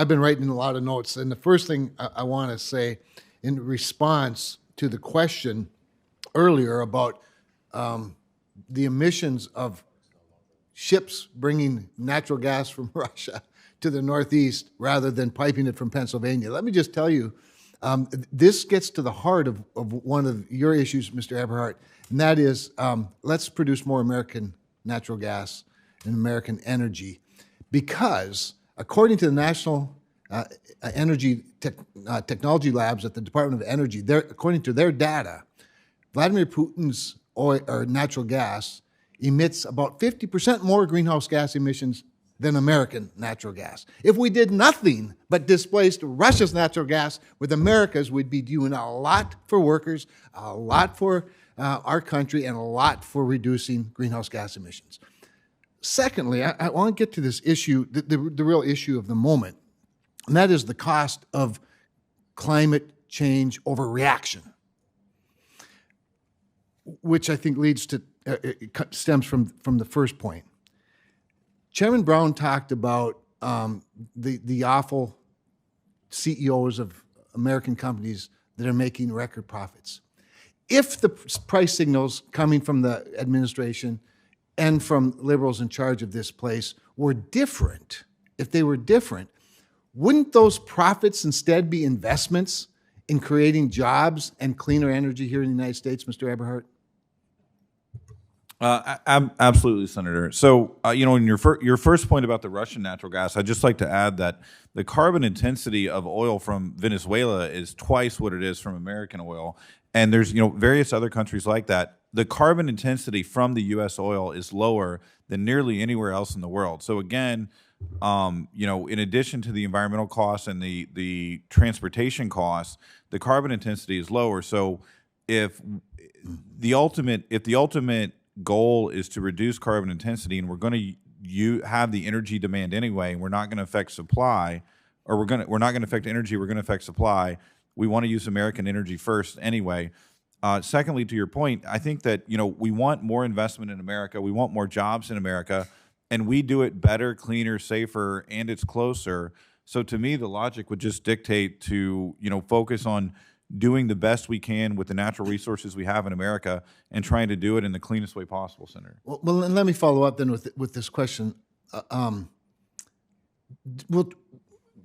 I've been writing a lot of notes, and the first thing I want to say in response to the question earlier about the emissions of ships bringing natural gas from Russia to the Northeast rather than piping it from Pennsylvania. Let me just tell you, this gets to the heart of one of your issues, Mr. Eberhardt, and that is let's produce more American natural gas and American energy, because according to the National Energy Technology Labs at the Department of Energy, according to their data, Vladimir Putin's oil or natural gas emits about 50% more greenhouse gas emissions than American natural gas. If we did nothing but displaced Russia's natural gas with America's, we'd be doing a lot for workers, a lot for our country, and a lot for reducing greenhouse gas emissions. Secondly, I want to get to this issue, the real issue of the moment, and that is the cost of climate change overreaction, which I think leads to stems from the first point. Chairman Brown talked about the awful CEOs of American companies that are making record profits. If the price signals coming from the administration and from liberals in charge of this place were different, if they were different, wouldn't those profits instead be investments in creating jobs and cleaner energy here in the United States, Mr. Eberhardt? Absolutely, Senator. So, in your first point about the Russian natural gas, I'd just like to add that the carbon intensity of oil from Venezuela is twice what it is from American oil. And there's, various other countries like that. The carbon intensity from the U.S. oil is lower than nearly anywhere else in the world. So again, in addition to the environmental costs and the transportation costs, the carbon intensity is lower. So if the ultimate goal is to reduce carbon intensity, and we're going to have the energy demand anyway, and we're not going to affect supply, or we're not going to affect energy, we're going to affect supply. We want to use American energy first anyway. Secondly, to your point, I think that we want more investment in America, we want more jobs in America, and we do it better, cleaner, safer, and it's closer. So to me, the logic would just dictate to focus on doing the best we can with the natural resources we have in America and trying to do it in the cleanest way possible, Senator. Well, and let me follow up then with this question.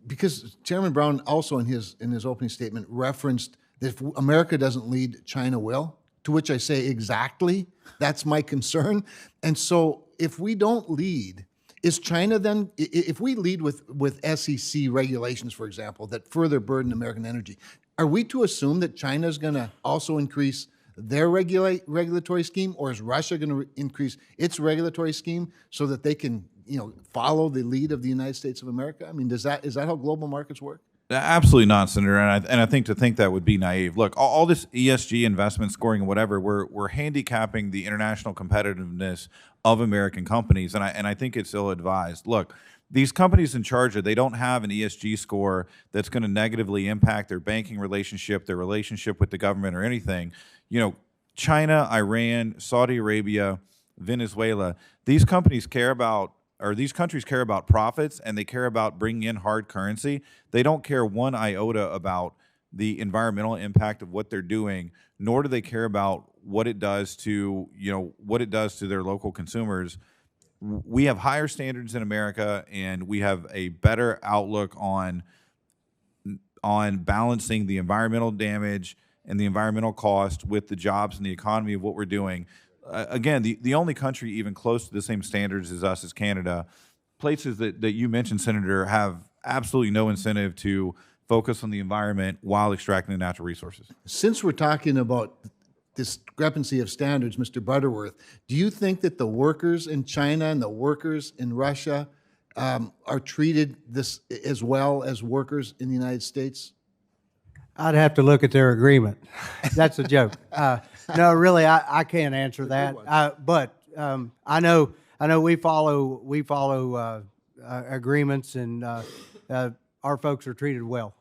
Because Chairman Brown also in his opening statement referenced that if America doesn't lead, China will, to which I say exactly, that's my concern. And so if we don't lead, is China then, if we lead with SEC regulations, for example, that further burden American energy, are we to assume that China is going to also increase their regulatory scheme, or is Russia going to increase its regulatory scheme so that they can, follow the lead of the United States of America? I mean, is that how global markets work? Absolutely not, Senator. And I think to think that would be naive. Look, all this ESG investment scoring and whatever, we're handicapping the international competitiveness of American companies, and I think it's ill-advised. Look, these companies in charge they don't have an ESG score that's going to negatively impact their banking relationship, their relationship with the government, or anything. China, Iran, Saudi Arabia, Venezuela, these countries care about profits, and they care about bringing in hard currency. They don't care one iota about the environmental impact of what they're doing, nor do they care about what it does to their local consumers. We have higher standards in America, and we have a better outlook on balancing the environmental damage and the environmental cost with the jobs and the economy of what we're doing. Again, the only country even close to the same standards as us is Canada. Places that you mentioned, Senator, have absolutely no incentive to focus on the environment while extracting the natural resources. Since we're talking about discrepancy of standards, Mr. Butterworth, do you think that the workers in China and the workers in Russia are treated this as well as workers in the United States? I'd have to look at their agreement. That's a joke. No, really, I can't answer that. But I know we follow agreements, and our folks are treated well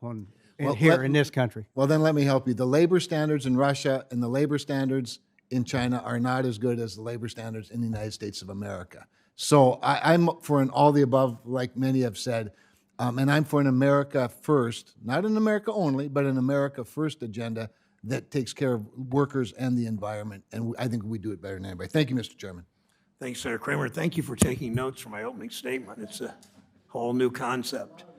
in this country. Well, then let me help you. The labor standards in Russia and the labor standards in China are not as good as the labor standards in the United States of America. So I'm for an all the above, like many have said. And I'm for an America first, not an America only, but an America first agenda that takes care of workers and the environment. And I think we do it better than anybody. Thank you, Mr. Chairman. Thanks, Senator Cramer. Thank you for taking notes for my opening statement. It's a whole new concept.